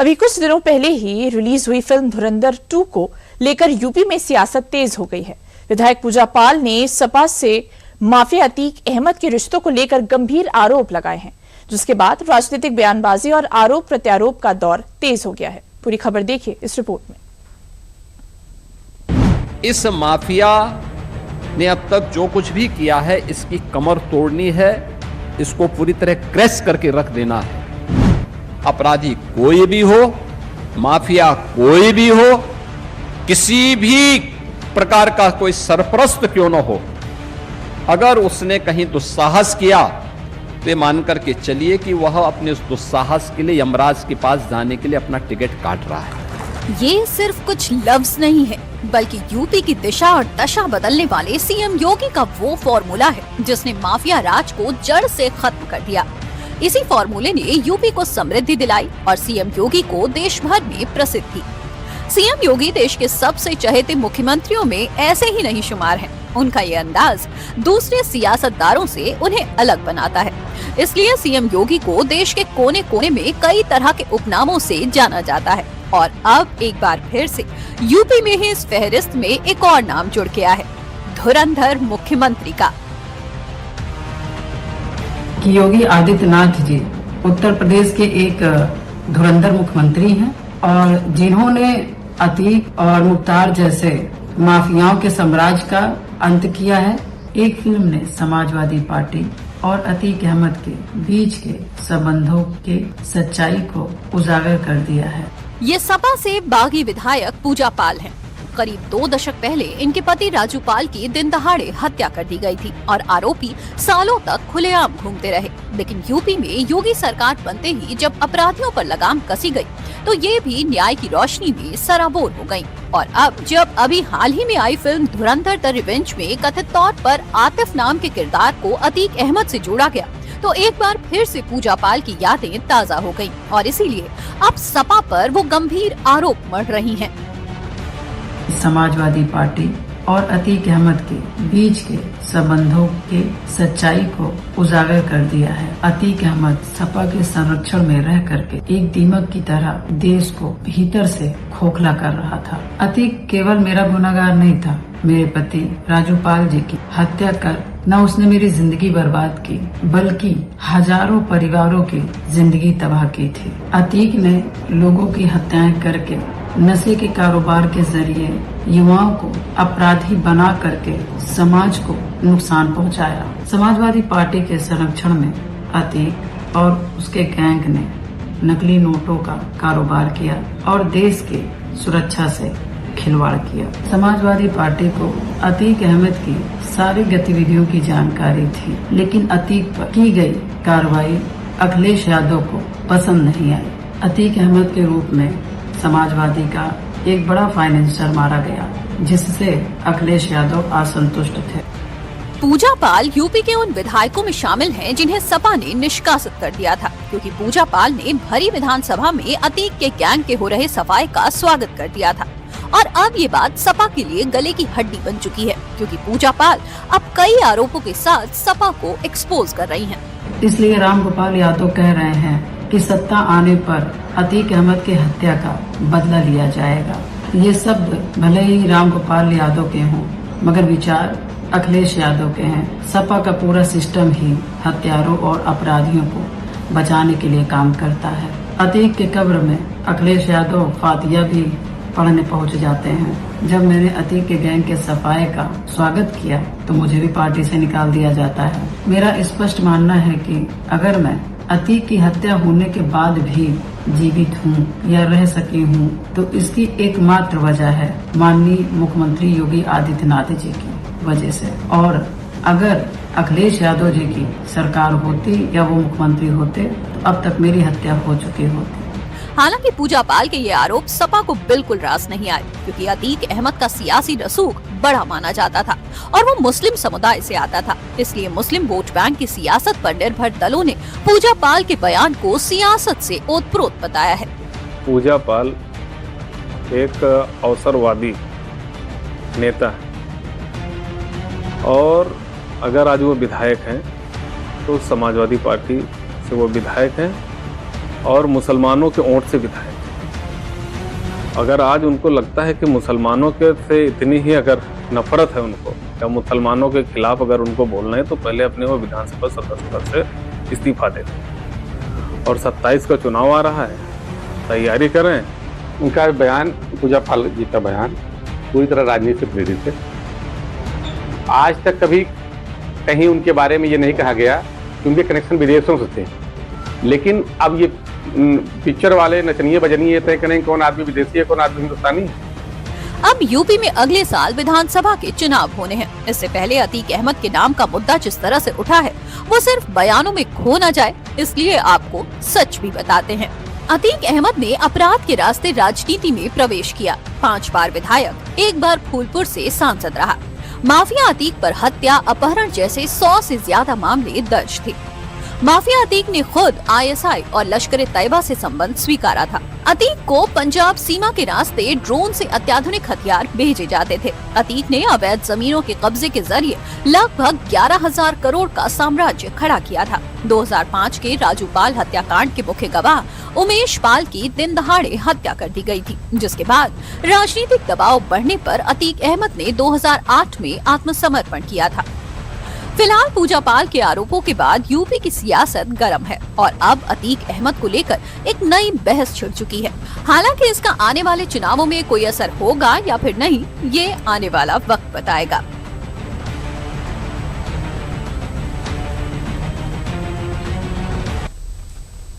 अभी कुछ दिनों पहले ही रिलीज हुई फिल्म धुरंधर 2 को लेकर यूपी में सियासत तेज हो गई है। विधायक पूजा पाल ने सपा से माफिया अतीक अहमद के रिश्तों को लेकर गंभीर आरोप लगाए हैं, जिसके बाद राजनीतिक बयानबाजी और आरोप प्रत्यारोप का दौर तेज हो गया है। पूरी खबर देखिए इस रिपोर्ट में। इस माफिया ने अब तक जो कुछ भी किया है, इसकी कमर तोड़नी है, इसको पूरी तरह क्रैश करके रख देना है। अपराधी कोई भी हो, माफिया कोई भी हो, किसी भी प्रकार का कोई सरपरस्त क्यों न हो, अगर उसने कहीं दुस्साहस किया तो ये मान करके चलिए कि वह अपने उस दुस्साहस के लिए यमराज के पास जाने के लिए अपना टिकट काट रहा है। ये सिर्फ कुछ लफ्ज नहीं है, बल्कि यूपी की दिशा और दशा बदलने वाले सीएम योगी का वो फॉर्मूला है जिसने माफिया राज को जड़ से खत्म कर दिया। इसी फॉर्मूले ने यूपी को समृद्धि दिलाई और सीएम योगी को देश भर में प्रसिद्धि। सीएम योगी देश के सबसे चहेते मुख्यमंत्रियों में ऐसे ही नहीं शुमार हैं। उनका ये अंदाज दूसरे सियासतदारों से उन्हें अलग बनाता है। इसलिए सीएम योगी को देश के कोने कोने में कई तरह के उपनामों से जाना जाता है और अब एक बार फिर से यूपी में ही इस फहरिस्त में एक और नाम जुड़ गया है, धुरंधर मुख्यमंत्री का। योगी आदित्यनाथ जी उत्तर प्रदेश के एक धुरंधर मुख्यमंत्री हैं और जिन्होंने अतीक और मुख्तार जैसे माफियाओं के साम्राज्य का अंत किया है। एक फिल्म ने समाजवादी पार्टी और अतीक अहमद के बीच के संबंधों के सच्चाई को उजागर कर दिया है। ये सपा से बागी विधायक पूजा पाल हैं। करीब 2 दशक पहले इनके पति राजू पाल की दिन दहाड़े हत्या कर दी गई थी और आरोपी सालों तक खुलेआम घूमते रहे। लेकिन यूपी में योगी सरकार बनते ही जब अपराधियों पर लगाम कसी गई, तो ये भी न्याय की रोशनी में सराबोर हो गयी। और अब जब अभी हाल ही में आई फिल्म धुरंधर द रिवेंज में कथित तौर पर आतिफ नाम के किरदार को अतीक अहमद से जोड़ा गया, तो एक बार फिर से पूजा पाल की यादें ताज़ा हो गयीं और इसीलिए अब सपा पर वो गंभीर आरोप मढ़ रही हैं। समाजवादी पार्टी और अतीक अहमद के बीच के संबंधों के सच्चाई को उजागर कर दिया है। अतीक अहमद सपा के संरक्षण में रह करके एक दीमक की तरह देश को भीतर से खोखला कर रहा था। अतीक केवल मेरा गुनहगार नहीं था, मेरे पति राजू पाल जी की हत्या कर न उसने मेरी जिंदगी बर्बाद की, बल्कि हजारों परिवारों की जिंदगी तबाह की थी। अतीक ने लोगों की हत्याएं करके नशे के कारोबार के जरिए युवाओं को अपराधी बना करके समाज को नुकसान पहुंचाया। समाजवादी पार्टी के संरक्षण में अतीक और उसके गैंग ने नकली नोटों का कारोबार किया और देश की सुरक्षा से खिलवाड़ किया। समाजवादी पार्टी को अतीक अहमद की सारी गतिविधियों की जानकारी थी, लेकिन अतीक पर की गई कार्रवाई अखिलेश यादव को पसंद नहीं आई। अतीक अहमद के रूप में समाजवादी का एक बड़ा फाइनेंसर मारा गया, जिससे अखिलेश यादव असंतुष्ट थे। पूजा पाल यूपी के उन विधायकों में शामिल हैं जिन्हें सपा ने निष्कासित कर दिया था, क्योंकि पूजा पाल ने भरी विधानसभा में अतीक के गैंग के हो रहे सफाई का स्वागत कर दिया था। और अब ये बात सपा के लिए गले की हड्डी बन चुकी है, क्योंकि पूजा पाल अब कई आरोपों के साथ सपा को एक्सपोज कर रही हैं। इसलिए रामगोपाल यादव कह रहे हैं कि सत्ता आने पर अतीक अहमद की हत्या का बदला लिया जाएगा। ये शब्द भले ही रामगोपाल यादव के हों, मगर विचार अखिलेश यादव के हैं। सपा का पूरा सिस्टम ही हत्यारों और अपराधियों को बचाने के लिए काम करता है। अतीक के कब्र में अखिलेश यादव फातिया भी पढ़ने पहुंच जाते हैं। जब मैंने अतीक के गैंग के सफाई का स्वागत किया तो मुझे भी पार्टी से निकाल दिया जाता है। मेरा स्पष्ट मानना है कि अगर मैं अतीक की हत्या होने के बाद भी जीवित हूँ या रह सकी हूँ, तो इसकी एकमात्र वजह है माननीय मुख्यमंत्री योगी आदित्यनाथ जी की वजह से। और अगर अखिलेश यादव जी की सरकार होती या वो मुख्यमंत्री होते, तो अब तक मेरी हत्या हो चुकी होती। हालांकि पूजा पाल के ये आरोप सपा को बिल्कुल रास नहीं आए, क्योंकि अतीक अहमद का सियासी रसूख बड़ा माना जाता था और वो मुस्लिम समुदाय से आता था। इसलिए मुस्लिम वोट बैंक की सियासत पर निर्भर दलों ने पूजा पाल के बयान को सियासत से ओतप्रोत बताया है। पूजा पाल एक अवसरवादी नेता है और अगर आज वो विधायक हैं तो समाजवादी पार्टी से वो विधायक हैं और मुसलमानों के ओट से विधायक हैं। अगर आज उनको लगता है कि मुसलमानों के से इतनी ही अगर नफरत है उनको, या मुसलमानों के खिलाफ अगर उनको बोलना है, तो पहले अपने वो विधानसभा सदस्यता से इस्तीफा दे दें। और 27 का चुनाव आ रहा है, तैयारी करें। उनका बयान, पूजा पाल जी का बयान पूरी तरह राजनीति से प्रेरित है। आज तक कभी कहीं उनके बारे में ये नहीं कहा गया कि उनके कनेक्शन विदेशों से थे, लेकिन अब ये पिक्चर वाले नचनिए बजनिए तय करें कौन आदमी विदेशी है, कौन आदमी हिंदुस्तानी है। अब यूपी में अगले साल विधानसभा के चुनाव होने हैं। इससे पहले अतीक अहमद के नाम का मुद्दा जिस तरह से उठा है, वो सिर्फ बयानों में खो न जाए, इसलिए आपको सच भी बताते हैं। अतीक अहमद ने अपराध के रास्ते राजनीति में प्रवेश किया। 5 बार विधायक, 1 बार फूलपुर से सांसद रहा। माफिया अतीक पर हत्या, अपहरण जैसे 100 से ज्यादा मामले दर्ज थे। माफिया अतीक ने खुद ISI और लश्कर-ए-तैयबा से संबंध स्वीकारा था। अतीक को पंजाब सीमा के रास्ते ड्रोन से अत्याधुनिक हथियार भेजे जाते थे। अतीक ने अवैध जमीनों के कब्जे के जरिए लगभग 11,000 करोड़ का साम्राज्य खड़ा किया था। 2005 के राजू पाल हत्याकांड के मुख्य गवाह उमेश पाल की दिन दहाड़े हत्या कर दी गई थी, जिसके बाद राजनीतिक दबाव बढ़ने पर अतीक अहमद ने 2008 में आत्मसमर्पण किया था। फिलहाल पूजा पाल के आरोपों के बाद यूपी की सियासत गर्म है और अब अतीक अहमद को लेकर एक नई बहस छिड़ चुकी है। हालांकि इसका आने वाले चुनावों में कोई असर होगा या फिर नहीं, ये आने वाला वक्त बताएगा।